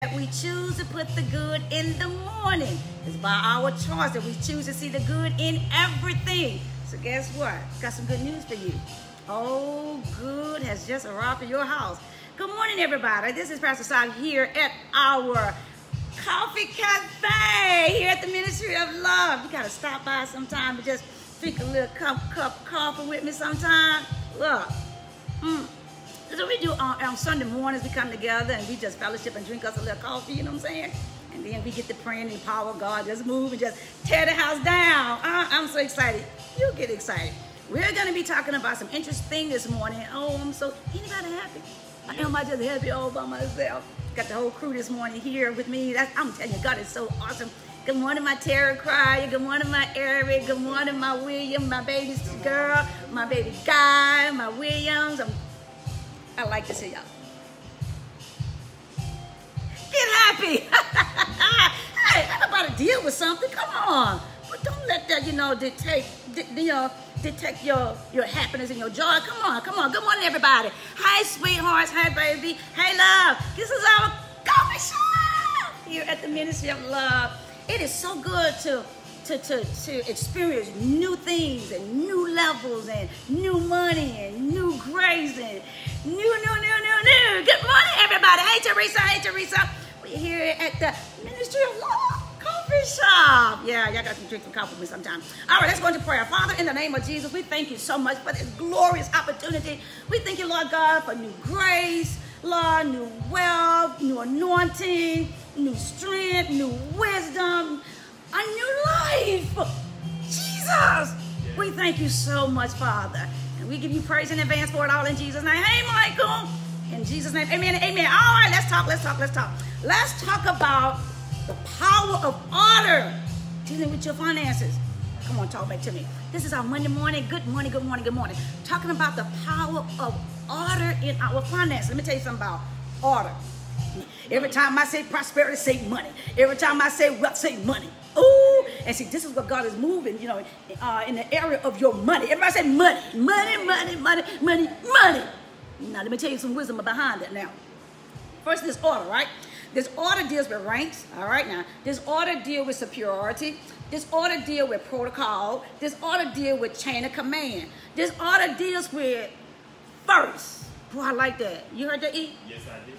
that we choose to put the good in the morning. It's by our choice that we choose to see the good in everything. So guess what? Got some good news for you. Oh, good has just arrived at your house. Good morning, everybody. This is Pastor Steib here at our coffee cafe here at the Ministry of Love. You gotta stop by sometime and just drink a little cup of coffee with me sometime. Look, that's what we do on Sunday mornings. We come together and we just fellowship and drink us a little coffee, you know what I'm saying? And then we get to praying in the power of God, just move and just tear the house down. I'm so excited. You get excited. We're gonna be talking about some interesting this morning. Oh, I'm so, anybody happy? Am I just happy all by myself? Got the whole crew this morning here with me. I'm telling you, God is so awesome. Good morning, my Terror Crier. Good morning, my Eric. Good morning, my William, my baby girl, my baby Guy, my Williams. I like to see y'all. Get happy. Hey, everybody deal with something. Come on. But don't let that, dictate your happiness and your joy. Come on. Good morning, everybody. Hi, sweethearts. Hi, baby. Hey, love. This is our coffee shop here at the Ministry of Love. It is so good to experience new things and new levels and new money and new grace and new. Good morning, everybody. Hey, Teresa. We're here at the Ministry of Love coffee shop. Yeah, y'all got to drink some coffee with me sometime. All right, let's go into prayer. Father, in the name of Jesus, we thank you so much for this glorious opportunity. We thank you, Lord God, for new grace, Lord, new wealth, new anointing, new strength, new wisdom, a new life. Jesus, we thank you so much, Father. And we give you praise in advance for it all in Jesus' name. Hey, Michael. In Jesus' name, amen and amen. All right, let's talk. Let's talk about the power of order dealing with your finances. Come on, talk back to me. This is our Monday morning. Good morning. Talking about the power of order in our finances. Let me tell you something about order. Every time I say prosperity, say money. Every time I say wealth, say money. Ooh, and see, this is what God is moving, in the area of your money. Everybody say money. Now, let me tell you some wisdom behind it now. First, this order, right? This order deals with ranks, all right? Now, this order deals with superiority. This order deals with protocol. This order deals with chain of command. This order deals with first. Boy, I like that. You heard that, E? Yes, I did.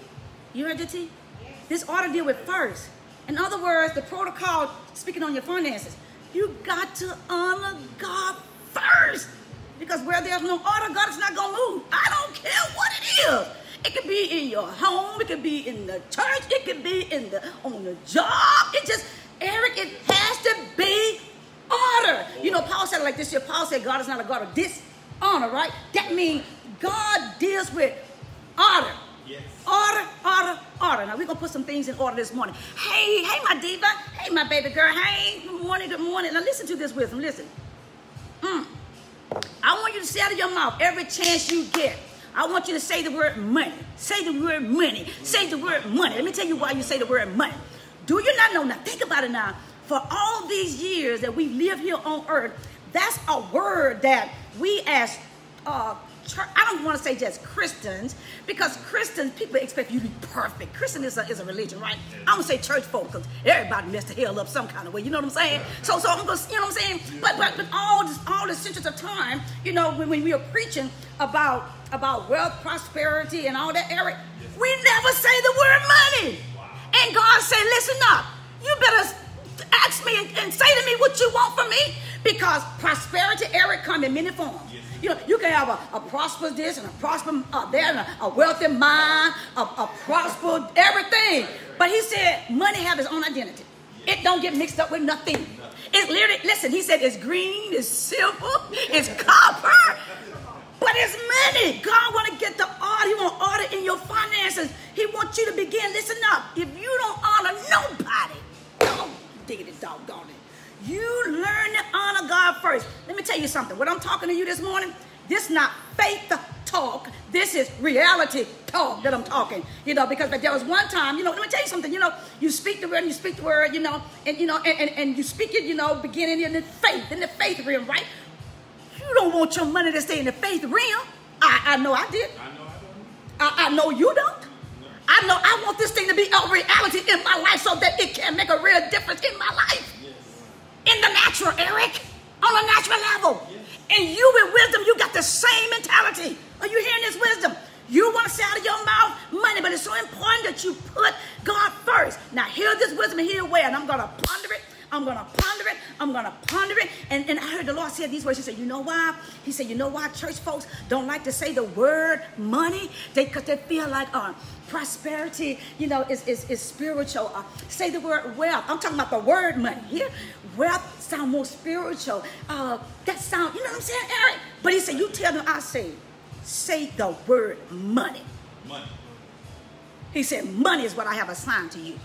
You heard that, T? Yes. This order deals with first. In other words, the protocol, speaking on your finances, you got to honor God first. Because where there's no order, God is not going to move. I don't care what it is. It could be in your home. It could be in the church. It could be on the job. Eric, it has to be order. Paul said it like this here. Paul said God is not a God of dishonor, right? That means God deals with order. Yes. Order. Now, we're going to put some things in order this morning. Hey, my diva. Hey, my baby girl. Hey, good morning. Now, listen to this wisdom. Listen. I want you to say out of your mouth every chance you get. I want you to say the word money. Say the word money. Say the word money. Let me tell you why you say the word money. Do you not know? Now, think about it now. For all these years that we live here on earth, that's a word that we as church, I don't want to say just Christians, because Christians, people expect you to be perfect. Christian is a religion, right? I don't say church folk, because everybody messed the hell up some kind of way. You know what I'm saying? So I'm going to, you know what I'm saying? But all the centuries of time, when we are preaching about wealth, prosperity, and all that, Eric, we never say the word money. Wow. And God said, listen up. You better ask me and say to me what you want from me, because prosperity, Eric, come in many forms. Yes. You can have a prosperous this and a prosperous that, and a wealthy mind, a prosperous everything. But he said money have its own identity. Yes. It don't get mixed up with nothing. It's literally, listen, he said it's green, it's silver, it's copper, but it's money. God want to get the order. He want order in your finances. He wants you to begin, listen up. If you don't honor nobody, don't dig it, doggone it. You learn to honor God first. Let me tell you something. What I'm talking to you this morning, this is not faith talk. This is reality talk that I'm talking. Because there was one time, let me tell you something. You speak the word, and you speak you speak it, beginning in the faith realm, right? You don't want your money to stay in the faith realm. I know I did. I know you don't. I know I want this thing to be a reality in my life so that it can make a real difference in my life. Yes. In the natural, Eric. On a natural level. Yes. And you with wisdom, you got the same mentality. Are you hearing this wisdom? You want to say out of your mouth money, but it's so important that you put God first. Now hear this wisdom and hear where, and I'm going to ponder it. I'm going to ponder it. I'm going to ponder it. And I heard the Lord say these words. He said, you know why? He said, you know why church folks don't like to say the word money? Because they feel like prosperity, you know, is spiritual. Say the word wealth. I'm talking about the word money here. Wealth sound more spiritual. That sound, you know what I'm saying, Eric? But he said, you tell them, I say the word money. Money. He said, money is what I have assigned to you.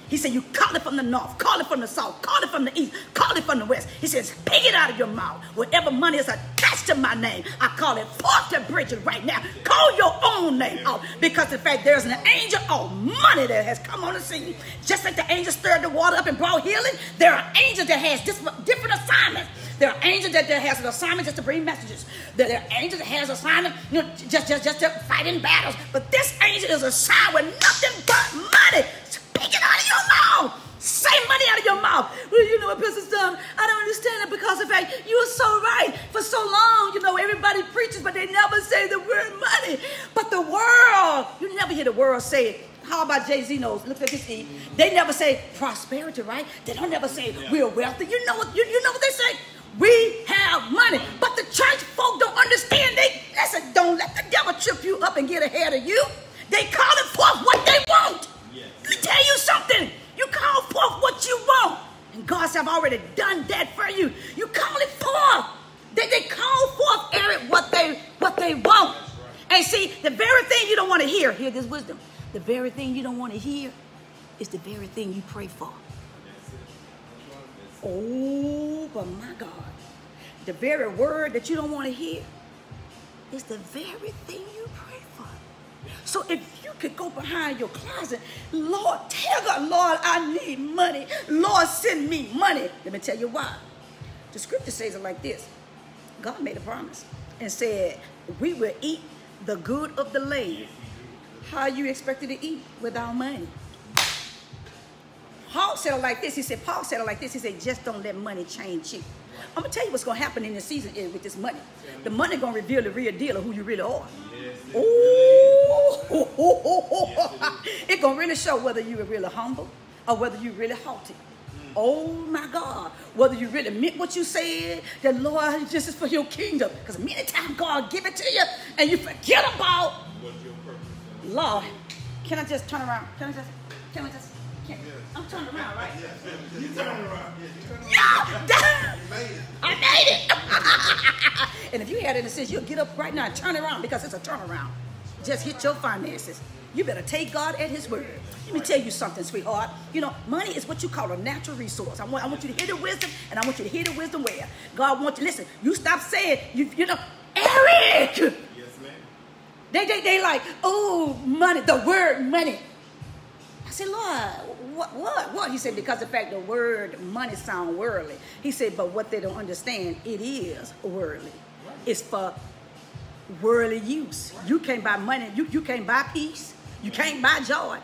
He said, you call it from the north, call it from the south, call it from the east, call it from the west. He says, speak it out of your mouth. Whatever money is attached to my name, I call it forth to Bridget right now. Call your own name out. Because in fact, there's an angel of money that has come on the scene. Just like the angel stirred the water up and brought healing, there are angels that has different assignments. There are angels that has an assignment just to bring messages. There are angels that has assignment, you know, just to fight in battles. But this angel is assigned with nothing but money. Speak it out of your mouth. Say money out of your mouth. Well, you know what, Pastor Steib, I don't understand it because in fact, you were so right. For so long, you know, everybody preaches, but they never say the word money. But the world, you never hear the world say it. How about Jay-Z knows? Look at this, Eve. They never say prosperity, right? They don't never say we're wealthy. You know what they say? We have money. But the church folk don't understand. Listen, don't let the devil trip you up and get ahead of you. They call it forth what they want. Yes. Let me tell you something. You call forth what you want. And God have already done that for you. You call it forth. They call forth, Eric, what they want. Right. And see, the very thing you don't want to hear this wisdom. The very thing you don't want to hear is the very thing you pray for. Oh, but my God. The very word that you don't want to hear is the very thing you pray for. So if you could go behind your closet, Lord, tell God, Lord, I need money. Lord, send me money. Let me tell you why. The scripture says it like this. God made a promise and said, we will eat the good of the land. How you expected to eat without money? Paul said it like this. He said, just don't let money change you. I'm going to tell you what's going to happen in this season with this money. The money going to reveal the real deal of who you really are. It's going to really show whether you were really humble or whether you really haughty. Oh my God. Whether you really meant what you said, that Lord, this is for your kingdom. Because many times God give it to you and you forget about Lord. Can I just turn around? I'm turning around, right? You turn around. Yeah, I made it. And if you had it in sense, you'll get up right now and turn around because it's a turnaround. Just hit your finances. You better take God at his word. Let me tell you something, sweetheart. You know, money is what you call a natural resource. I want you to hear the wisdom, and I want you to hear the wisdom where God wants you. Listen, you stop saying, you know, Eric. Yes, ma'am. They like, oh, money, the word money. I said, Lord, what? He said, because the fact the word money sound worldly. He said, but what they don't understand, it is worldly. It's for worldly use. You can't buy money. You can't buy peace. You can't buy joy.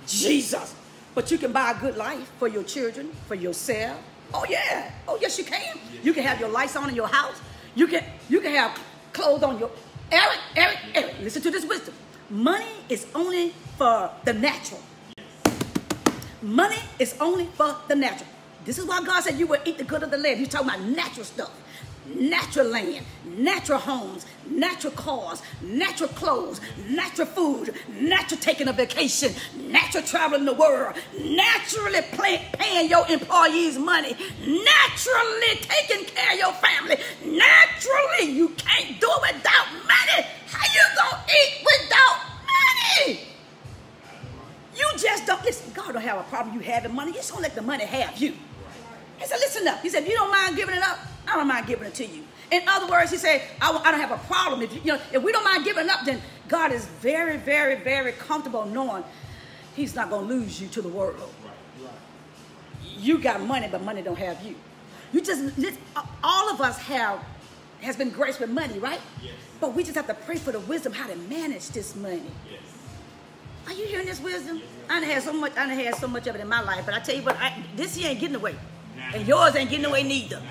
Jesus. But you can buy a good life for your children, for yourself. Oh, yeah. Oh, yes, you can. You can have your lights on in your house. You can have clothes on your... Eric, listen to this wisdom. Money is only for the natural. Money is only for the natural. This is why God said you will eat the good of the land. He's talking about natural stuff. Natural land, natural homes, natural cars, natural clothes, natural food, natural taking a vacation, natural traveling the world, naturally paying your employees money, naturally taking care of your family. Naturally, you can't do it without money. How you gonna eat without money? You just don't, listen, God don't have a problem you having money. You just don't let the money have you. He said, listen up. He said, if you don't mind giving it up, I don't mind giving it to you. In other words, he said, I don't have a problem. If we don't mind giving it up, then God is very, very, very comfortable knowing he's not going to lose you to the world. Right. You got money, but money don't have you. All of us has been graced with money, right? Yes. But we just have to pray for the wisdom how to manage this money. Yes. Are you hearing this wisdom? I done had so much of it in my life, but I tell you what, this here ain't getting away. And yours ain't getting away neither.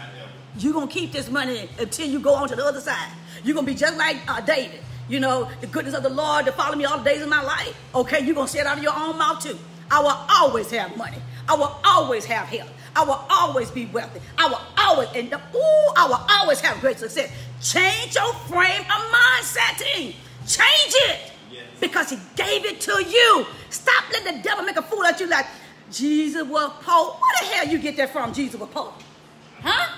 You're going to keep this money until you go on to the other side. You're going to be just like David. You know, the goodness of the Lord to follow me all the days of my life. Okay, you're going to say it out of your own mouth too. I will always have money. I will always have health. I will always be wealthy. I will always have great success. Change your frame of mindset, team. Change it. Yes. Because he gave it to you. Stop letting the devil make a fool out of you like, Jesus was poor. Where the hell you get that from, Jesus was poor? Huh?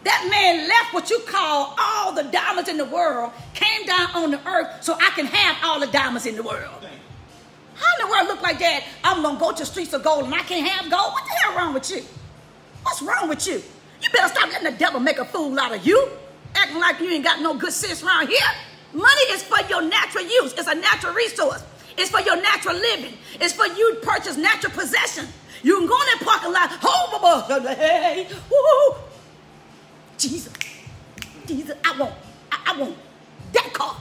That man left what you call all the diamonds in the world, came down on the earth so I can have all the diamonds in the world. How in the world look like that? I'm going to go to the streets of gold and I can't have gold? What the hell wrong with you? What's wrong with you? You better stop letting the devil make a fool out of you. Acting like you ain't got no good sense around here. Money is for your natural use. It's a natural resource. It's for your natural living. It's for you to purchase natural possession. You can go in that parking lot, hey, woo, Jesus, I want that car.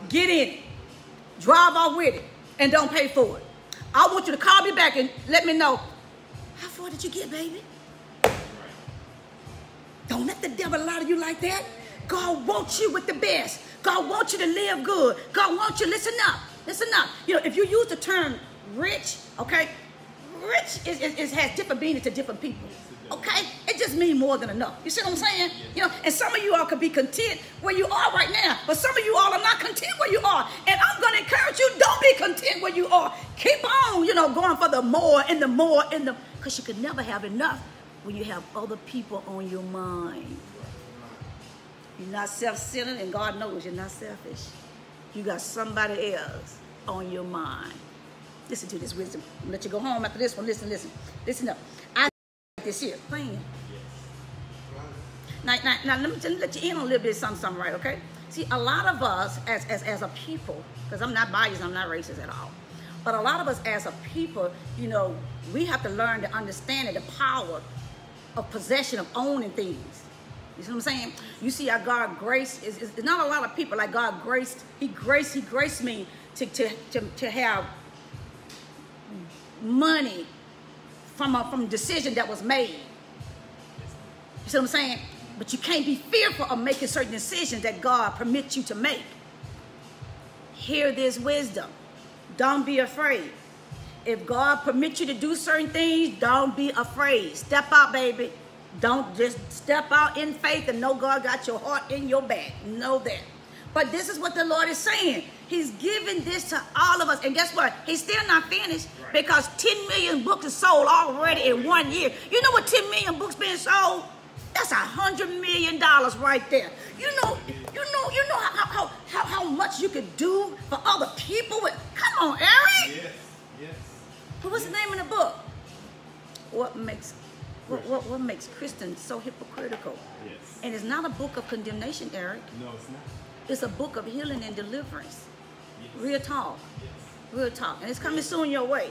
Get in it, drive off with it, and don't pay for it. I want you to call me back and let me know, how far did you get, baby? Don't let the devil lie to you like that. God wants you with the best. God wants you to live good. God wants you, listen up. You know, if you use the term rich, okay, rich has different meanings to different people. Okay? It just means more than enough. You see what I'm saying? You know, and some of you all could be content where you are right now, but some of you all are not content where you are. And I'm going to encourage you, don't be content where you are. Keep on, you know, going for the more and the more and the, because you could never have enough when you have other people on your mind. You're not self-centered, and God knows you're not selfish. You got somebody else on your mind. Listen to this wisdom. I'll let you go home after this one. Listen up. I like this here. Playing. Now, let me just let you in on a little bit of something, right, okay? See, a lot of us as a people, because I'm not biased, I'm not racist at all, but a lot of us as a people, you know, we have to learn to understand the power of possession, of owning things. You see what I'm saying? You see how God graced, it's not a lot of people like God graced, he graced me to have money from a decision that was made. You see what I'm saying? But you can't be fearful of making certain decisions that God permits you to make. Hear this wisdom. Don't be afraid. If God permits you to do certain things, don't be afraid. Step out, baby. Don't just step out in faith and know God got your heart in your back. Know that. But this is what the Lord is saying. He's giving this to all of us. And guess what? He's still not finished because 10 million books are sold already in 1 year. You know what 10 million books being sold? That's $100 million right there. You know how much you could do for other people. Come on, Eric. Yes. But what's the name of the book? What makes Christians so hypocritical? Yes. And it's not a book of condemnation, Eric. No, it's not. It's a book of healing and deliverance. Yes. Real talk. Yes. Real talk. And it's coming soon your way.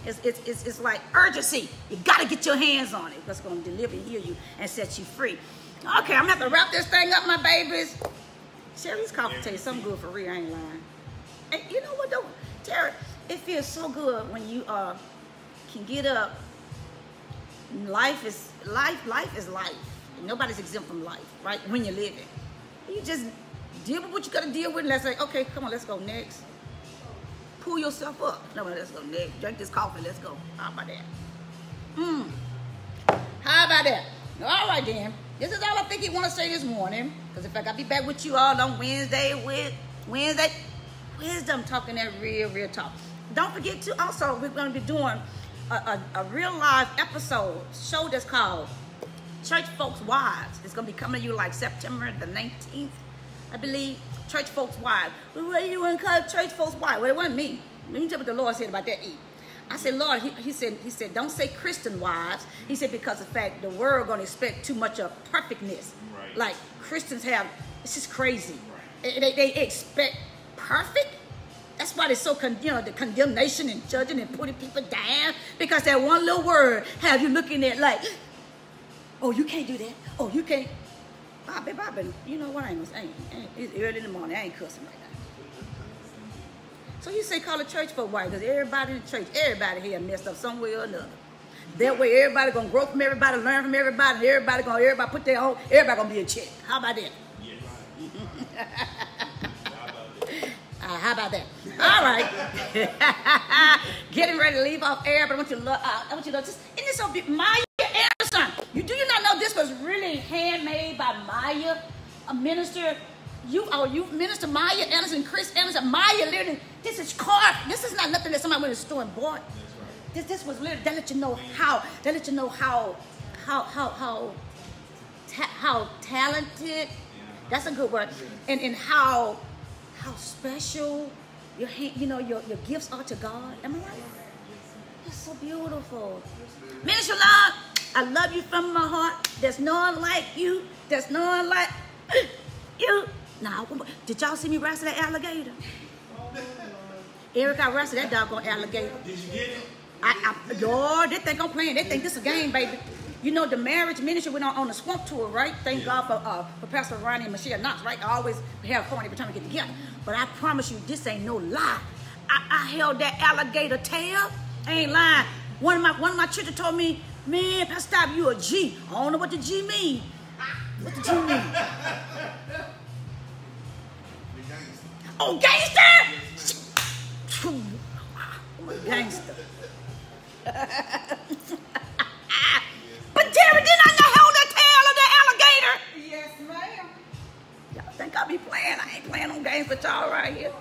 It's like urgency. You got to get your hands on it. That's going to deliver, heal you, and set you free. Okay, I'm going to have to wrap this thing up, my babies. Sherry's coffee tastes something good for real. I ain't lying. And you know what, though? Terry, it feels so good when you can get up. Life is life. Nobody's exempt from life, right? When you're living. You just deal with what you got to deal with, and let's say, okay, come on, let's go next. Pull yourself up. No, let's go next. Drink this coffee, let's go. How about that? How about that? All right, then. This is all I think he want to say this morning. Because in fact, I'll be back with you all on Wednesday with Wednesday Wisdom, talking that real talk. Don't forget to also, we're going to be doing a real live episode show that's called Church Folks Wives. It's going to be coming to you like September the 19th, I believe. Church Folks Wives. Well, what do you want to call Church Folks Wives? Well, it wasn't me. Let me tell you what the Lord said about that. I said, Lord, he said, don't say Christian wives. He said, because of the fact the world going to expect too much of perfectness. Right. Like Christians have, it's just crazy. Right. They expect perfect. That's why they're so, the condemnation and judging and putting people down. Because that one little word have you looking at like, oh, you can't do that. Oh, you can't. Bobby, you know what? It's early in the morning. I ain't cussing right now. So you say call the church folk white, because everybody in the church, everybody here messed up some way or another. That way everybody gonna grow from everybody, learn from everybody, and everybody put their own, everybody gonna be in check. How about that? Yes. How about that? All right. Getting ready to leave off air, but I want you to look. Just isn't this so big? Maya Anderson. Do you not know this was really handmade by Maya, a minister? You minister Maya Anderson, Chris Anderson. Maya literally. This is carved. This is not nothing that somebody went to the store and bought. This was literally. That let you know how. That let you know how talented. That's a good word. And how special your gifts are to God. Am I right? That's so beautiful. Minister Lord, I love you from my heart. There's no one like you. There's no one like you. Now, did y'all see me wrestle that alligator? Eric, I wrestled that doggone alligator. Did you get it? Lord, they think I'm playing. They think this is a game, baby. You know, the marriage ministry went on the swamp tour, right? Thank God for Pastor Ronnie and Michelle Knox, right? I always have fun every time we get together. But I promise you, this ain't no lie. I held that alligator tail. I ain't lying. One of my children told me, man, Pastor Steib, you a G. I don't know what the G mean. What the G mean? Oh, gangster! I'm a gangster. But Terry, did I hold the tail of the alligator? Yes, ma'am. Y'all think I be playing? I ain't playing no games with y'all right here.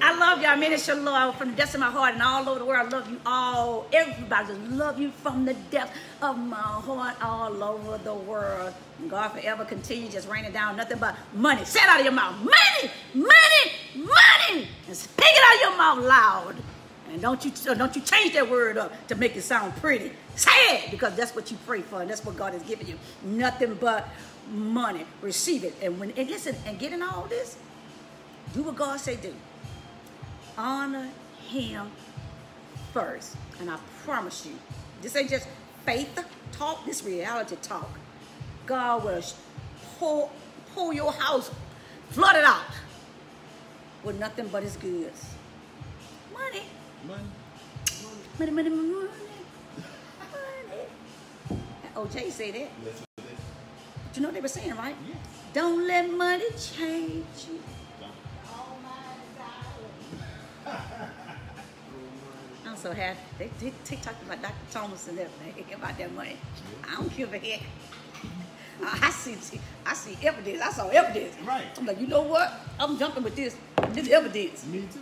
I love y'all, Minister Lord, from the depths of my heart and all over the world. I love you all. Everybody just love you from the depths of my heart all over the world. And God forever continue just raining down nothing but money. Say it out of your mouth. Money, money, money. And speak it out of your mouth loud. And don't you change that word up to make it sound pretty. Say it, because that's what you pray for, and that's what God has given you. Nothing but money. Receive it. And listen, and getting all this, do what God say do. Honor him first. And I promise you, this ain't just faith talk, this reality talk. God will pull your house, flood it out with nothing but his goods. Money. Money, money, money, money. OJ say that. But you know what they were saying, right? Yes. Don't let money change you. I'm so happy. They talked about Dr. Thomas and everything about that money. I don't give a heck. I see evidence. I saw evidence. Right. I'm like, you know what? I'm jumping with this. This evidence. Me too.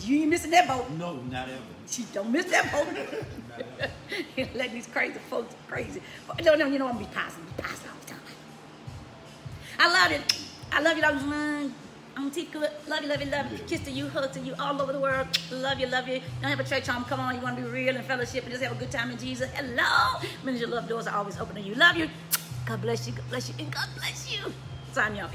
You ain't missing that boat. No, not ever. She don't miss that boat. Let these crazy folks crazy. But no, you know I'm be positive all the time. I love it. I love you. I'm good. Love you. Kiss to you, hug to you, all over the world. Love you. Don't have a church home. Come on, you want to be real and fellowship and just have a good time in Jesus. Hello. Minister, love doors are always open to you. Love you. God bless you, and God bless you. Sign me off,